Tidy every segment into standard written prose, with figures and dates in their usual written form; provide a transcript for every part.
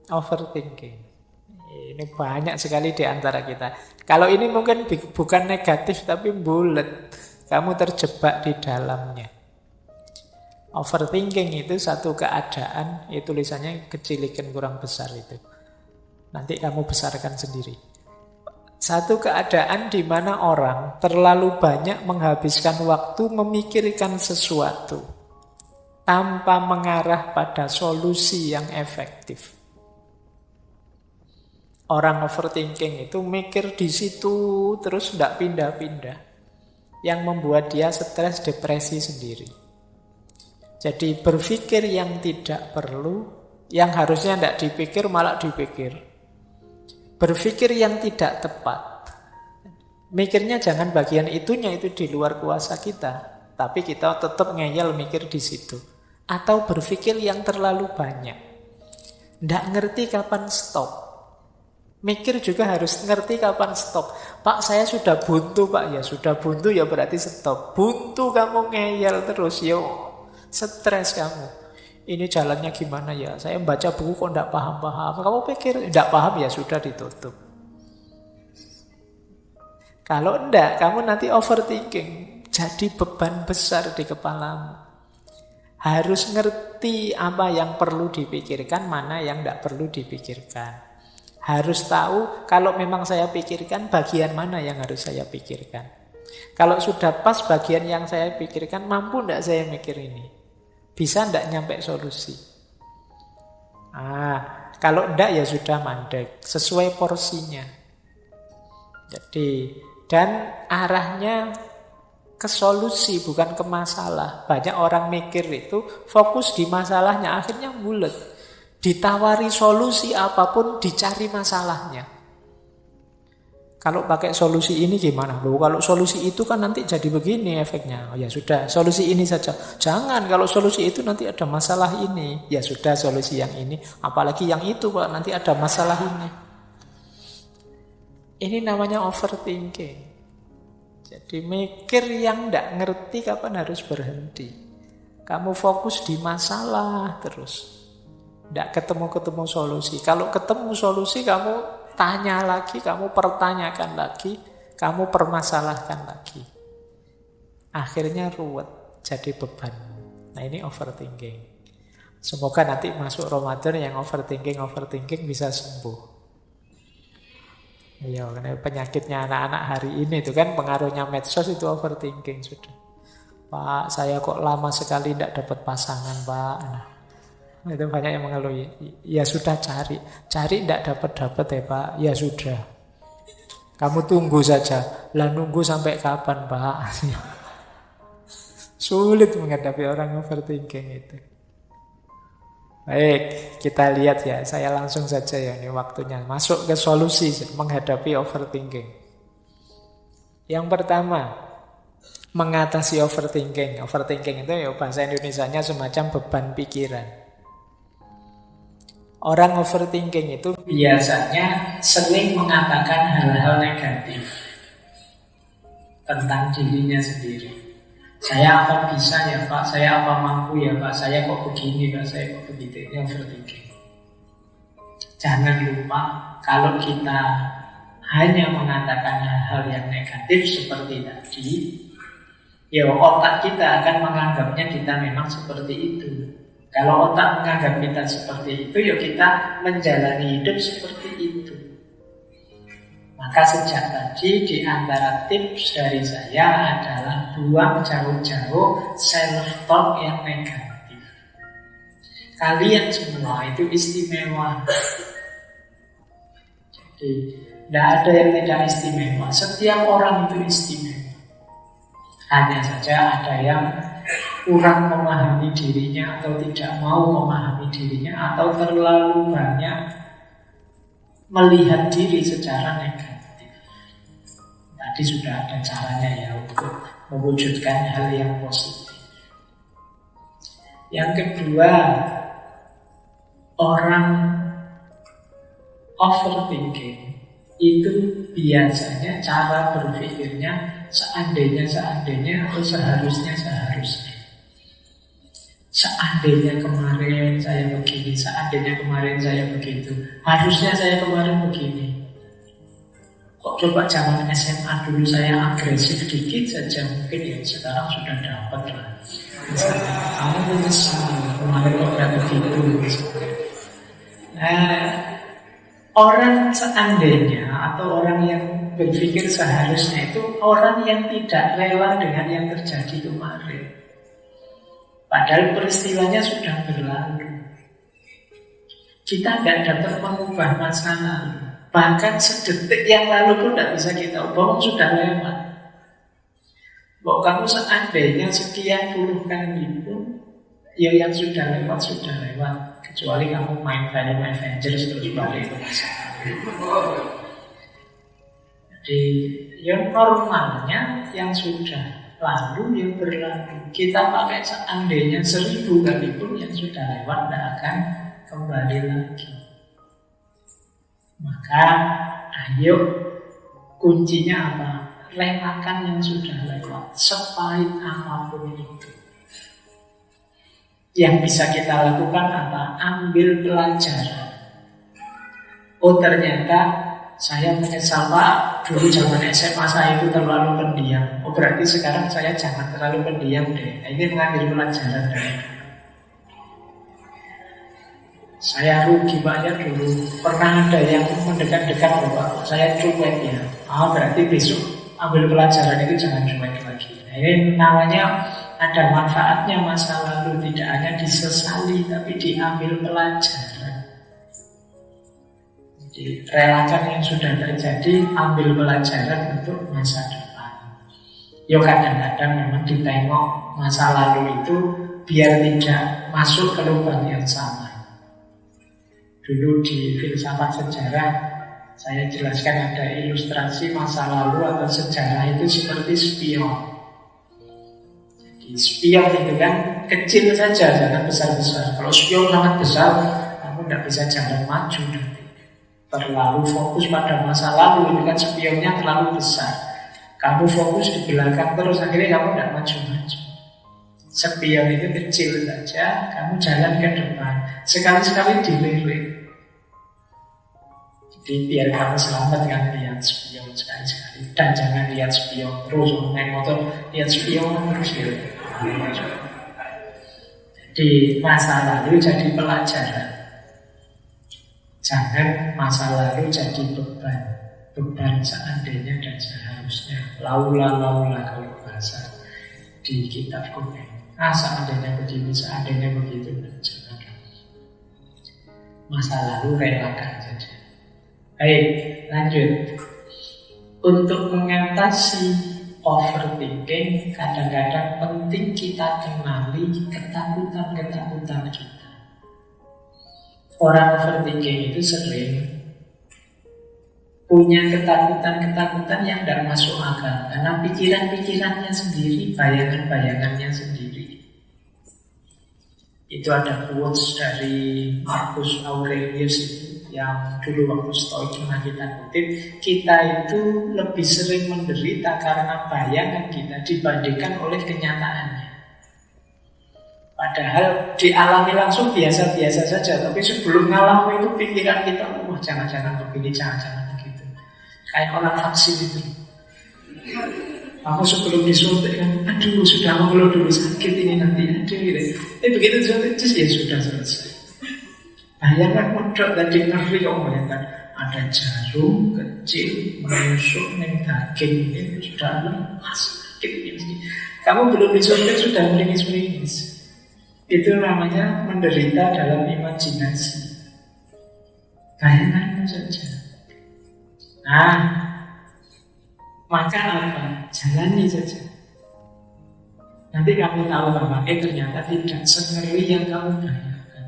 Overthinking. Ini banyak sekali di antara kita. Kalau ini mungkin bukan negatif tapi bulat. Kamu terjebak di dalamnya. Overthinking itu satu keadaan, itu tulisannya kecilikan kurang besar itu. Nanti kamu besarkan sendiri. Satu keadaan di mana orang terlalu banyak menghabiskan waktu memikirkan sesuatu tanpa mengarah pada solusi yang efektif. Orang overthinking itu mikir di situ terus tidak pindah-pindah. Yang membuat dia stres, depresi sendiri. Jadi berpikir yang tidak perlu, yang harusnya tidak dipikir malah dipikir. Berpikir yang tidak tepat. Mikirnya jangan bagian itunya, itu di luar kuasa kita. Tapi kita tetap ngeyel mikir di situ. Atau berpikir yang terlalu banyak. Tidak ngerti kapan stop. Mikir juga harus ngerti kapan stop. Pak, saya sudah buntu, Pak. Ya sudah buntu, ya berarti stop. Buntu kamu ngeyel terus, yo stres kamu. Ini jalannya gimana ya? Saya baca buku kok tidak paham-paham. Kamu pikir tidak paham, ya sudah ditutup. Kalau enggak, kamu nanti overthinking. Jadi beban besar di kepalamu. Harus ngerti apa yang perlu dipikirkan, mana yang tidak perlu dipikirkan. Harus tahu kalau memang saya pikirkan bagian mana yang harus saya pikirkan. Kalau sudah pas bagian yang saya pikirkan, mampu tidak saya mikir ini? Bisa tidak nyampe solusi? Kalau tidak ya sudah mandek. Sesuai porsinya. Jadi, dan arahnya ke solusi bukan ke masalah. Banyak orang mikir itu fokus di masalahnya, akhirnya bulet. Ditawari solusi apapun, dicari masalahnya. Kalau pakai solusi ini gimana? Loh, kalau solusi itu kan nanti jadi begini efeknya. Oh, ya sudah, solusi ini saja. Jangan, kalau solusi itu nanti ada masalah ini. Ya sudah, solusi yang ini. Apalagi yang itu, Pak, nanti ada masalah ini. Ini namanya overthinking. Jadi mikir yang tidak ngerti kapan harus berhenti. Kamu fokus di masalah terus. Tidak ketemu-ketemu solusi. Kalau ketemu solusi, kamu tanya lagi, kamu pertanyakan lagi, kamu permasalahkan lagi. Akhirnya ruwet, jadi beban. Nah, ini overthinking. Semoga nanti masuk Ramadan yang overthinking bisa sembuh. Iya, karena penyakitnya anak-anak hari ini itu kan pengaruhnya medsos itu overthinking sudah. Pak, saya kok lama sekali tidak dapat pasangan, Pak. Nah, itu banyak yang mengeluh. Ya sudah cari tidak dapat ya Pak. Ya sudah. Kamu tunggu saja. Lah nunggu sampai kapan Pak? Sulit menghadapi orang overthinking itu. Baik, kita lihat ya. Saya langsung saja ya, ini waktunya masuk ke solusi menghadapi overthinking. Yang pertama, mengatasi overthinking. Overthinking itu ya bahasa Indonesianya semacam beban pikiran. Orang overthinking itu biasanya sering mengatakan hal-hal negatif tentang dirinya sendiri. Saya apa bisa ya Pak, saya apa mampu ya Pak, saya kok begini Pak, saya kok begitu. Ini overthinking. Jangan lupa kalau kita hanya mengatakan hal-hal yang negatif seperti tadi, ya otak kita akan menganggapnya kita memang seperti itu. Kalau otak menganggap kita seperti itu, ya kita menjalani hidup seperti itu. Maka sejak tadi di antara tips dari saya adalah buang jauh-jauh self-talk yang negatif. Kalian semua itu istimewa. Jadi tidak ada yang tidak istimewa. Setiap orang itu istimewa. Hanya saja ada yang kurang memahami dirinya atau tidak mau memahami dirinya atau terlalu banyak melihat diri secara negatif. Tadi sudah ada caranya ya untuk mewujudkan hal yang positif. Yang kedua, orang overthinking itu biasanya cara berpikirnya seandainya atau seharusnya. Seandainya kemarin saya begini, seandainya kemarin saya begitu, harusnya saya kemarin begini. Kok coba zaman SMA dulu saya agresif dikit saja, mungkin ya sekarang sudah dapat lah. Misalnya, kamu menyesal kemarin kok gak begitu. Orang seandainya atau orang yang berpikir seharusnya itu orang yang tidak rela dengan yang terjadi kemarin. Padahal peristiwanya sudah berlalu. Kita nggak dapat mengubah masa lalu. Bahkan sedetik yang lalu pun tidak bisa kita ubah, sudah lewat. Bahwa kamu seandainya sekian puluh kali pun, ya yang sudah lewat. Kecuali kamu main film Avengers terus balik ke masa lalu. Jadi yang normalnya yang sudah lalu yang berlalu. Kita pakai seandainya 1000 kali pun yang sudah lewat tidak akan kembali lagi. Maka ayo kuncinya apa? Relakan yang sudah lewat, sepahit apapun itu. Yang bisa kita lakukan apa? Ambil pelajaran. Oh ternyata saya menyesal Pak, dulu zaman SMA saya itu terlalu pendiam. Oh berarti sekarang saya jangan terlalu pendiam deh. Ini mengambil pelajaran dari saya rugi banyak dulu. Pernah ada yang mendekat-dekat Bapak, saya cuek ya. Berarti besok ambil pelajaran itu jangan cuek lagi. Nah, ini namanya ada manfaatnya masa lalu. Tidak hanya disesali, tapi diambil pelajaran. Jadi relakan yang sudah terjadi, ambil pelajaran untuk masa depan. Yo kadang-kadang memang ditengok masa lalu itu biar tidak masuk ke lubang yang sama. Dulu di filsafat sejarah saya jelaskan ada ilustrasi masa lalu atau sejarah itu seperti spion. Jadi spion itu kan kecil saja, jangan besar-besar. Kalau spion sangat besar, kamu tidak bisa jalan maju nanti. Terlalu fokus pada masa lalu, itu kan spionnya terlalu besar. Kamu fokus di belakang terus, akhirnya kamu tidak maju-maju. Spion itu kecil saja, kamu jalan ke depan. Sekali-sekali dilirik. Jadi biar kamu selamat kan lihat spion sekali-sekali. Dan jangan lihat spion terus, naik motor lihat spion terus ya. Jadi masa lalu jadi pelajaran. Jangan masa lalu jadi beban. Beban seandainya dan seharusnya. Laula kalau bahasa di kitab kuning. Seandainya begini, seandainya begitu. Jangan. Masa lalu relakan saja. Baik, lanjut. Untuk mengatasi overthinking, kadang-kadang penting kita kenali ketakutan-ketakutan kita. Orang overthinking itu sering punya ketakutan-ketakutan yang tidak masuk akal karena pikiran-pikirannya sendiri, bayangan-bayangannya sendiri. Itu ada quotes dari Marcus Aurelius itu yang dulu waktu Stoik pernah kita kutip. Kita itu lebih sering menderita karena bayangan kita dibandingkan oleh kenyataannya. Padahal dialami langsung biasa-biasa saja. Tapi sebelum ngalami itu pikiran kita, wah jangan-jangan begini, jangan-jangan begitu. Kayak orang vaksin itu. Aku sebelum disuntik kan, aduh sudah mengeluh dulu sakit ini nanti, aduh gitu. Begitu disuntik, ya sudah selesai. Bayangan modal tadi ngeri kok bayangkan. Ada jarum kecil menusuk ning daging ini sudah lemas sakit ini. Kamu belum disuntik sudah meringis-meringis. Itu namanya menderita dalam imajinasi. Bayanganmu saja. Nah, maka apa? Jalani saja. Nanti kamu tahu bahwa ternyata tidak sengeri yang kamu bayangkan.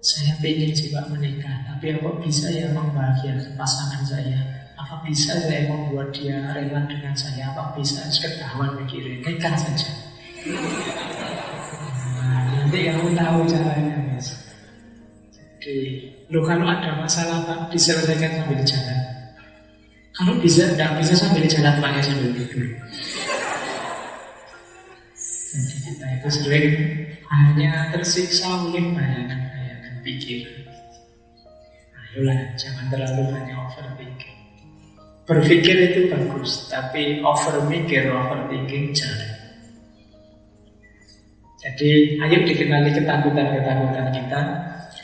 Saya pengen sih Pak menikah, tapi apa bisa ya membahagiakan pasangan saya? Apa bisa saya membuat dia rela dengan saya? Apa bisa ketahuan mikirin nikah saja? Nanti kamu tahu caranya, Mas. Jadi, kalau ada masalah Pak, diselesaikan sambil jalan. Kalau bisa, tidak bisa sambil jalan Pak, ya sambil duduk. Kita itu sering hanya tersiksa oleh bayangan-bayangan pikiran. Ayolah, jangan terlalu banyak overthinking. Berpikir itu bagus, tapi overthinking jangan. Jadi, ayo dikenali ketakutan-ketakutan kita,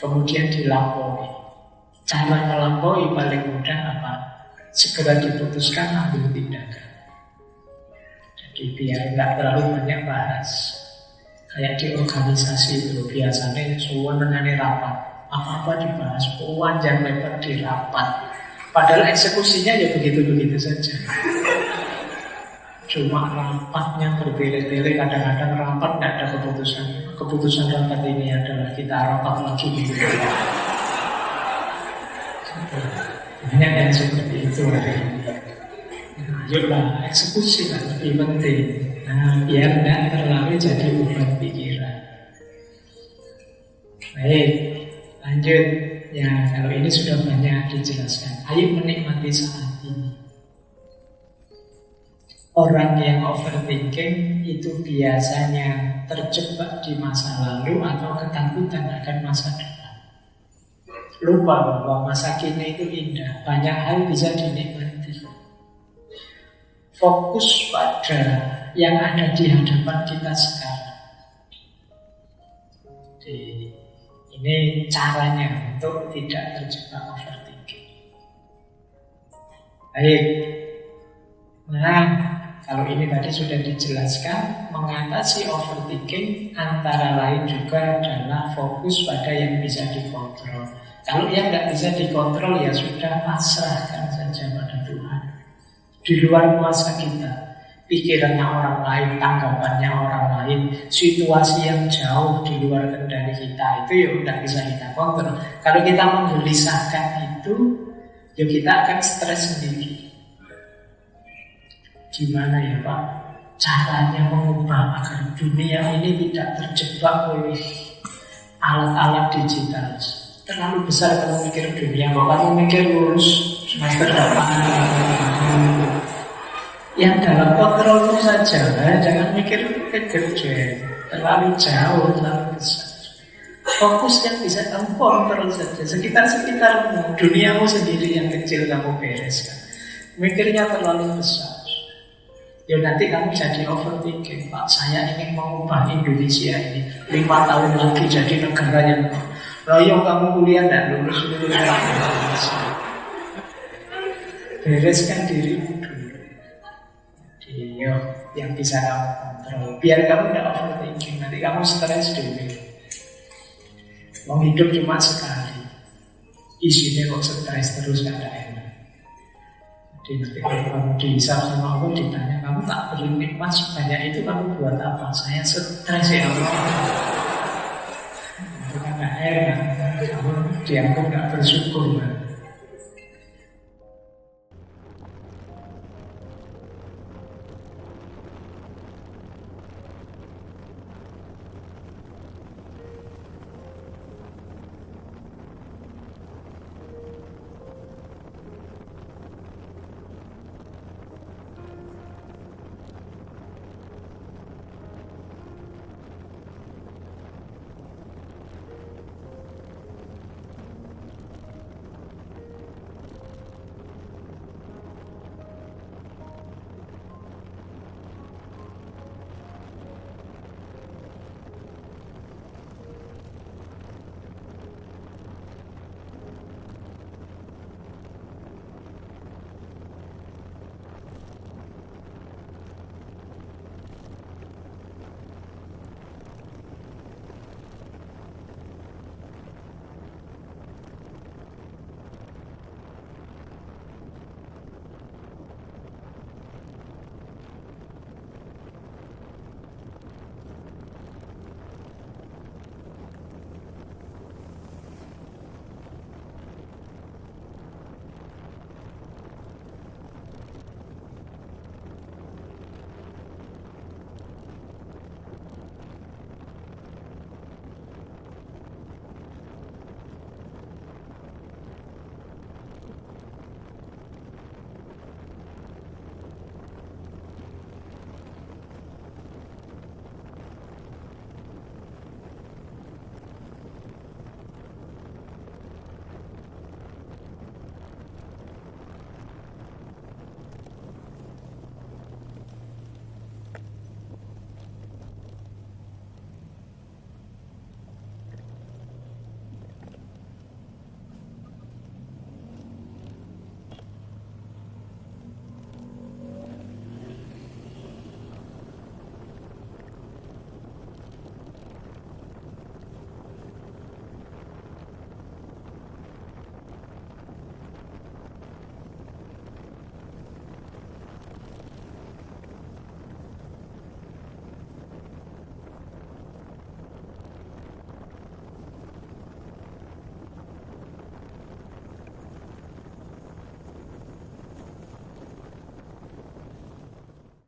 kemudian dilampaui. Cara melampaui paling mudah apa? Segera diputuskan, ambil tindakan. Jadi biar nggak terlalu banyak bahas. Kayak di organisasi itu biasanya semua mengenai rapat, apa-apa dibahas, panjang lebar di rapat. Padahal eksekusinya ya begitu-begitu saja. Cuma rapatnya berbeda-beda, kadang-kadang rapat tidak ada keputusan. Keputusan rapat ini adalah kita rapat lagi gitu. Banyak yang seperti itu. Ayolah, eksekusi lah lebih penting. Nah, biar tidak terlalu jadi beban pikiran. Baik, lanjut. Ya, kalau ini sudah banyak dijelaskan. Ayo menikmati saat ini. Orang yang overthinking itu biasanya terjebak di masa lalu atau ketakutan akan masa depan. Lupa bahwa masa kini itu indah, banyak hal bisa dinikmati. Fokus pada yang ada di hadapan kita sekarang. Jadi, ini caranya untuk tidak terjebak overthinking. Baik. Nah, kalau ini tadi sudah dijelaskan, mengatasi overthinking antara lain juga adalah fokus pada yang bisa dikontrol. Kalau yang tidak bisa dikontrol ya sudah, pasrahkan saja pada Tuhan. Di luar kuasa kita, pikirannya orang lain, tanggapannya orang lain, situasi yang jauh di luar kendali kita, itu ya tidak bisa kita kontrol. Kalau kita menggelisahkan itu, ya kita akan stres sendiri. Gimana ya Pak caranya mengubah agar dunia ini tidak terjebak oleh alat-alat digital? Terlalu besar kalau mikir dunia, kalau kamu mikir lulus semester depan. Yang dalam kontrolmu saja, jangan mikir gede, terlalu jauh, terlalu besar. Fokus yang bisa kamu kontrol saja, sekitar-sekitarmu, duniamu sendiri yang kecil kamu bereskan. Mikirnya terlalu besar, ya nanti kamu jadi overthinking. Pak, saya ingin mengubah Indonesia ini 5 tahun lagi jadi negara yang royong. Kamu kuliah dan lulus. Bereskan dirimu dulu. Jadi yang bisa kamu kontrol, biar kamu tidak overthinking. Nanti kamu stres dulu. Mau hidup cuma sekali, isinya kok stres terus gak ada enak. Jadi nanti kalau kamu dihisap sama Allah, ditanya, kamu tak beri nikmat sebanyak itu, kamu buat apa? Saya stres ya Allah. Bukan gak enak, kamu dianggap gak bersyukur.